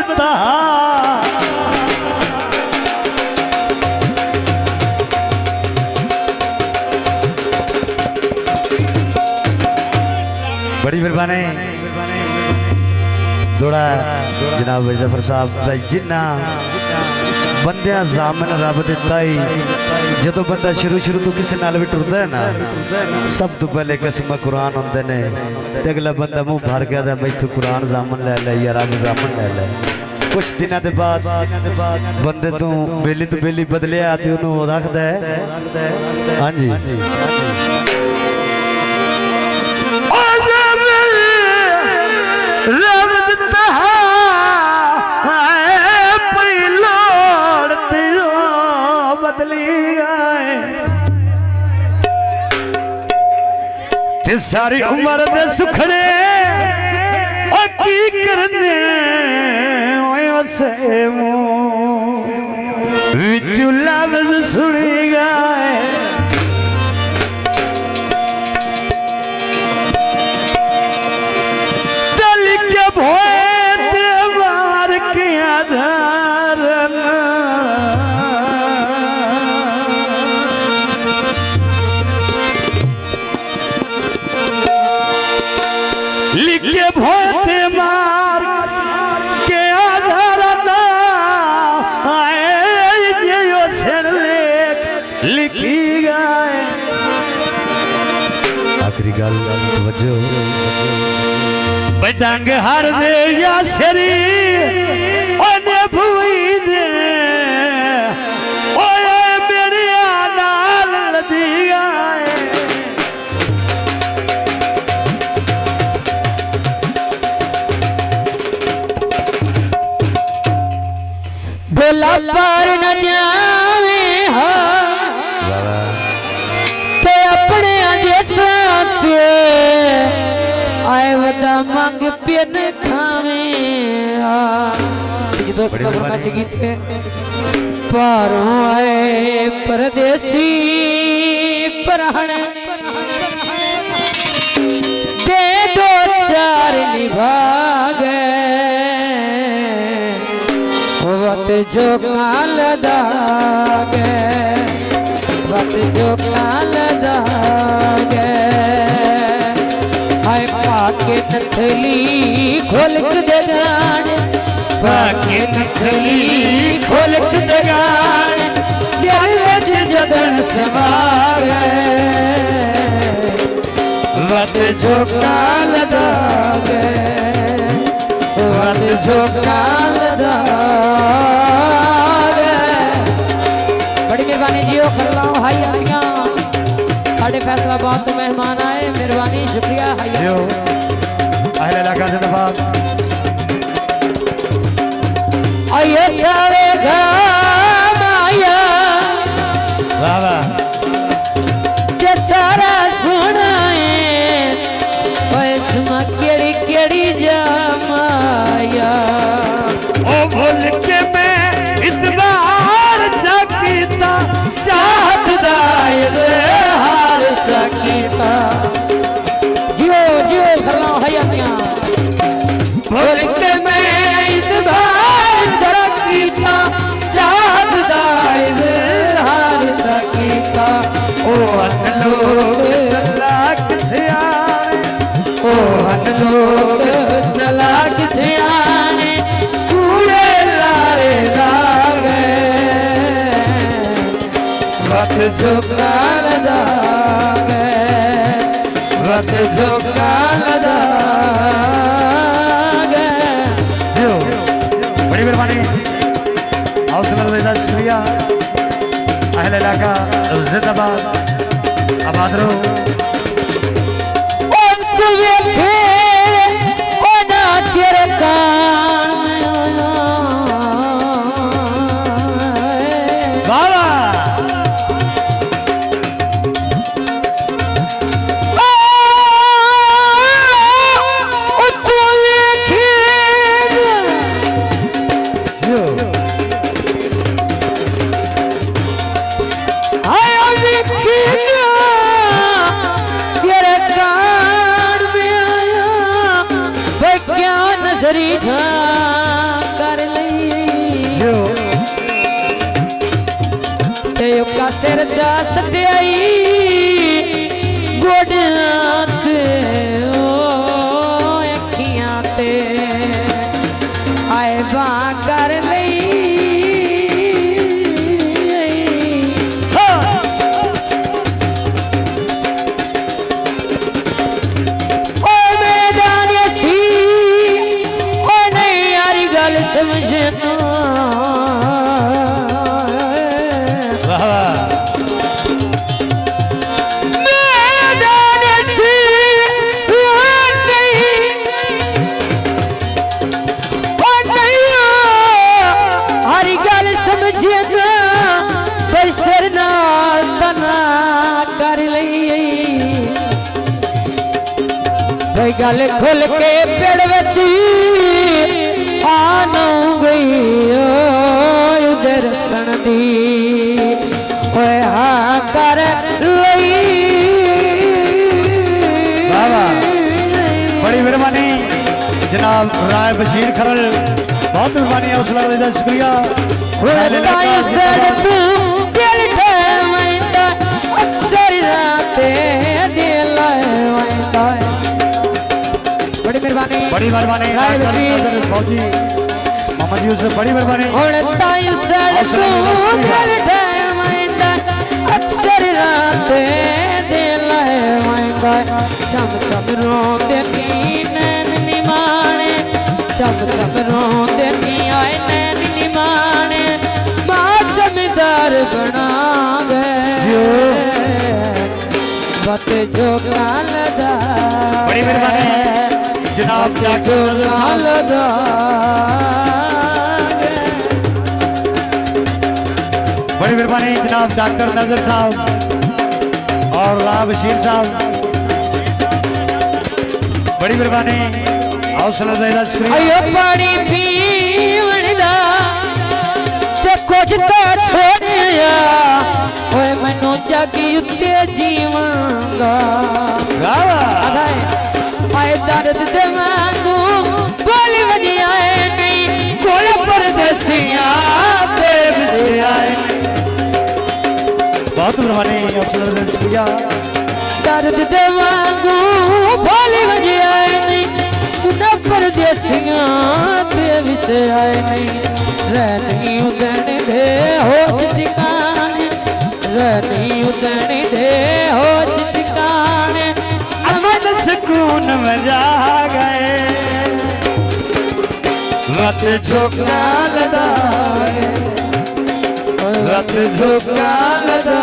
देता बड़ी मेहरबानी थोड़ा जनाब जफर साहब जिन्ना बंदे सामन रब दिता ही जो बंदा शुरू तो किसी नाल भी टुरदा है ना सब तो पहले किस्म कुरान होंगे ने अगला बंदा मुंह भर के आदा मैं तू कुरान जामन ले ले या रब जामन ले ले कुछ दिनों के बाद बंदे तू बेली बदलिया तो उन्होंने रखता है हाँ जी रब दिता बदली गए ते सारी उम्र दे सुखने की करने वसे विचू लफ्ज सुनी गए टल के भोए ते मार के आधार लिखे भोते मार के आधार लिखी गए आखिरी गल वजो बडंग हर दे या सरी ओने भूई दे ओए मेरे नाल लदी गए बोला पर न जावे हो ते अपने देसां ते आए वदा मंग पिन खावे जी दोस्त का फरमाइश गीत पे पारों आए परदेसी परहण दे दो चार निभा वत जो काल दागे वत जो काल दागे हाय पाके नथली खोलक दगान पाके नथली खोलक दगान प्यार विच जदन समागे वत जो काल दागे वत जो काल बड़ी मेहरबानी जियो खरलाओ हाई आइया साढ़े फैसलाबाद तो मेहमान आए मेहरबानी शुक्रिया हाई अहले इलाका जिंदाबाद आइए सारे गाम आया वाह वाह के सारा सुनाए पैचमा केड़ी केड़ी जमाया ओ भूल के मैं इतबार चकीता चाहत दायर हार चकीता जियो जियो खरलाओ हयातियां भूल के मैं इतबार चकीता चाहत दायर हार चकीता ओ अन लोग चलाक सियाने ओ अन लोग चलाक सियाने कूड़े लारे लागे वत जो काल दागे वत जो काल दागे जो बड़ी मेहरबानी हौसला देदा शुक्रिया अहले इलाका जिंदाबाद आबाद रहो तेरे कान बाबा नजरी कर भाई गल खुल के पेड़ बची आनू गई दर्शन दी ओए हाँ कर लई बड़ी मेहरबानी जनाब राय बशीर खरल बहुत मेहरबानी हौसला देदा शुक्रिया अक्सर राते बड़ी मेहरबानी बड़ी मेहरबानी राय बशीर फौजी मोहम्मद यूसुफ बड़ी मेहरबानी अक्सर राते चम चम रोंदे नैन निमाणे चम चम रोंदे आए नैन निमाणे मातमदार बना गए बत जो कालदा बड़ी मेहरबानी जनाब जो कालदा बड़ी मेहरबानी जनाब डॉक्टर नजर साहब और राय बशीर साहब बड़ी मेहरबानी हौसला देदा शुक्रिया अयो पानी पीवणदा ते कुछ तो छोड़िया ओए मैनू जागी उत्ते जीवांगा आए आए दर्द दे मांगू बोली वजी आए नहीं कोल परदेसिया ते विसे आए बहुत मेहरबानी हौसला देदा शुक्रिया दर्द दे मांगू बोली वजी आए नहीं न परदेसियां ते विसे आए नहीं रहनी उदन दे होश ठिकाने रहनी उदन दे होश ठिकाने अमन सुकून में जा गए रत झोंका लदा रत झोंका लदा